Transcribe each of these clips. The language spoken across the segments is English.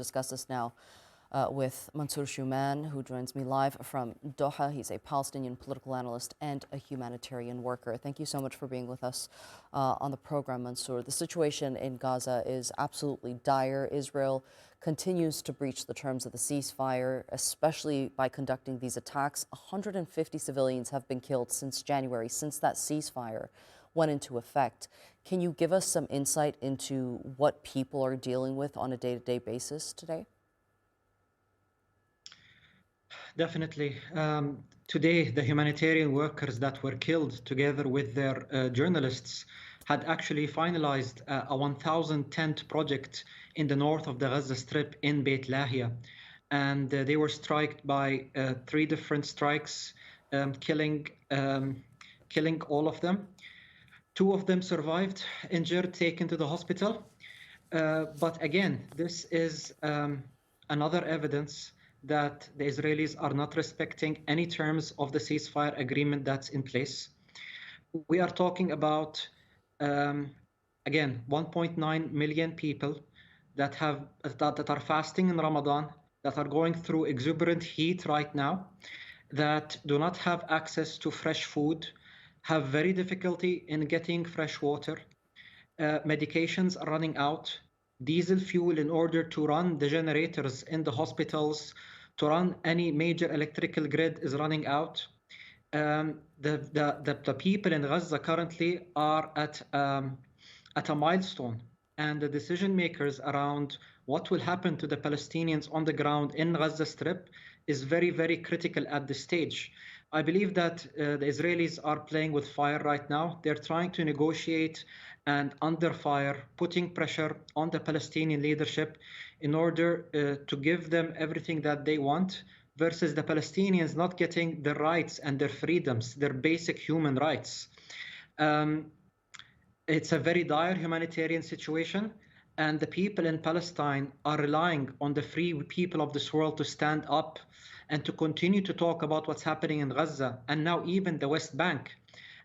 Discuss this now with Mansour Shuman, who joins me live from Doha. He's a Palestinian political analyst and a humanitarian worker. Thank you so much for being with us on the program, Mansour. The situation in Gaza is absolutely dire. Israel continues to breach the terms of the ceasefire, especially by conducting these attacks. 150 civilians have been killed since January, since that ceasefire went into effect. Can you give us some insight into what people are dealing with on a day-to-day basis today? Definitely. Today, the humanitarian workers that were killed together with their journalists had actually finalized a 1,000 tent project in the north of the Gaza Strip in Beit Lahia. And they were struck by three different strikes, killing all of them. Two of them survived, injured, taken to the hospital. But again, this is another evidence that the Israelis are not respecting any terms of the ceasefire agreement that's in place. We are talking about, again, 1.9 million people that are fasting in Ramadan, that are going through exuberant heat right now, that do not have access to fresh food, have very difficulty in getting fresh water. Medications are running out, diesel fuel in order to run the generators in the hospitals, to run any major electrical grid is running out. The people in Gaza currently are at a milestone, and the decision makers around what will happen to the Palestinians on the ground in Gaza Strip is very, very critical at this stage. I believe that the Israelis are playing with fire right now. They're trying to negotiate and under fire, putting pressure on the Palestinian leadership in order to give them everything that they want, versus the Palestinians not getting their rights and their freedoms, their basic human rights. It's a very dire humanitarian situation, and the people in Palestine are relying on the free people of this world to stand up and to continue to talk about what's happening in Gaza and now even the West Bank.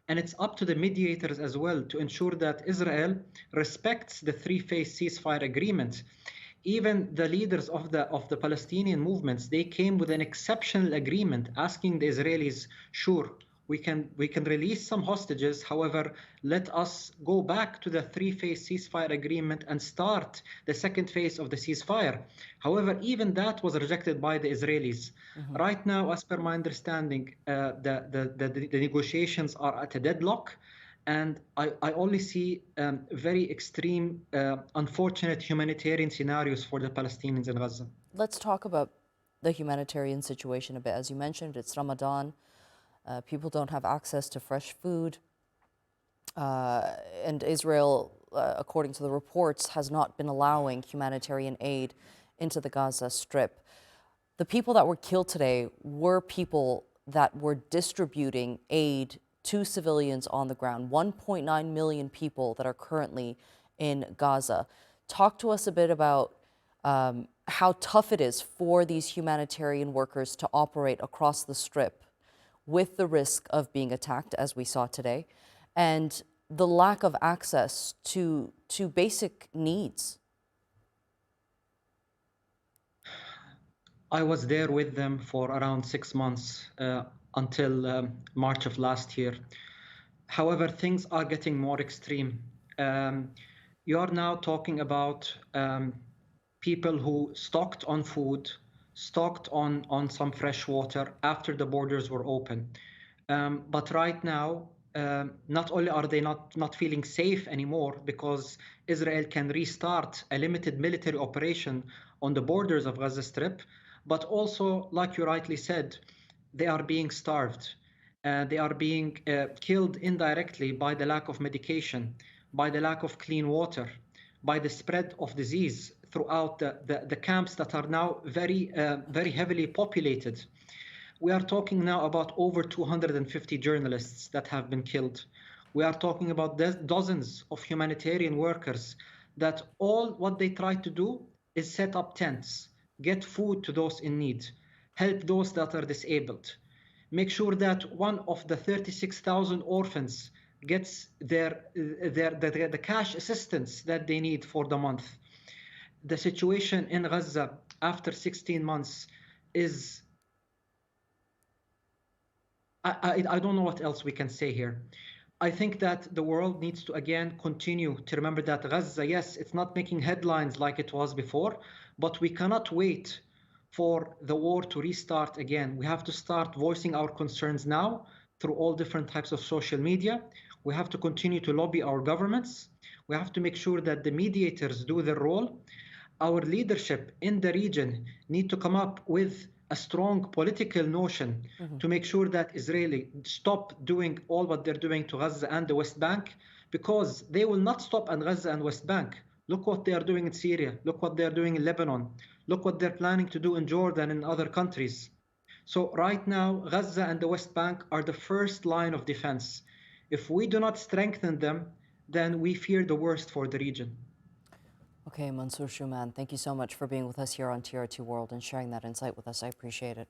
And it's up to the mediators as well to ensure that Israel respects the three-phase ceasefire agreement. Even the leaders of the Palestinian movements, they came with an exceptional agreement asking the Israelis, sure, we can release some hostages. However, let us go back to the three-phase ceasefire agreement and start the second phase of the ceasefire. However, even that was rejected by the Israelis. Right now, as per my understanding, the negotiations are at a deadlock. And I only see very extreme, unfortunate humanitarian scenarios for the Palestinians in Gaza. Let's talk about the humanitarian situation a bit. As you mentioned, it's Ramadan. People don't have access to fresh food. And Israel, according to the reports, has not been allowing humanitarian aid into the Gaza Strip. The people that were killed today were people that were distributing aid to civilians on the ground. 1.9 million people that are currently in Gaza. Talk to us a bit about how tough it is for these humanitarian workers to operate across the Strip with the risk of being attacked, as we saw today, and the lack of access to basic needs. I was there with them for around 6 months until March of last year. However, things are getting more extreme. You are now talking about people who stocked on food, stocked on some fresh water after the borders were open. But right now, not only are they not feeling safe anymore because Israel can restart a limited military operation on the borders of Gaza Strip, but also, like you rightly said, they are being starved. They are being killed indirectly by the lack of medication, by the lack of clean water, by the spread of disease throughout the camps that are now very heavily populated. We are talking now about over 250 journalists that have been killed. We are talking about dozens of humanitarian workers that all what they try to do is set up tents, get food to those in need, help those that are disabled, make sure that one of the 36,000 orphans gets the cash assistance that they need for the month. the situation in Gaza after 16 months is, I don't know what else we can say here. I think that the world needs to again continue to remember that Gaza, yes, it's not making headlines like it was before, but we cannot wait for the war to restart again. We have to start voicing our concerns now through all different types of social media. We have to continue to lobby our governments. We have to make sure that the mediators do their role. Our leadership in the region need to come up with a strong political notion to make sure that Israeli stop doing all what they're doing to Gaza and the West Bank, because they will not stop at Gaza and West Bank. Look what they are doing in Syria. Look what they're doing in Lebanon. Look what they're planning to do in Jordan and other countries. So right now, Gaza and the West Bank are the first line of defense. If we do not strengthen them, then we fear the worst for the region. Okay, Mansour Shuman, thank you so much for being with us here on TRT World and sharing that insight with us. I appreciate it.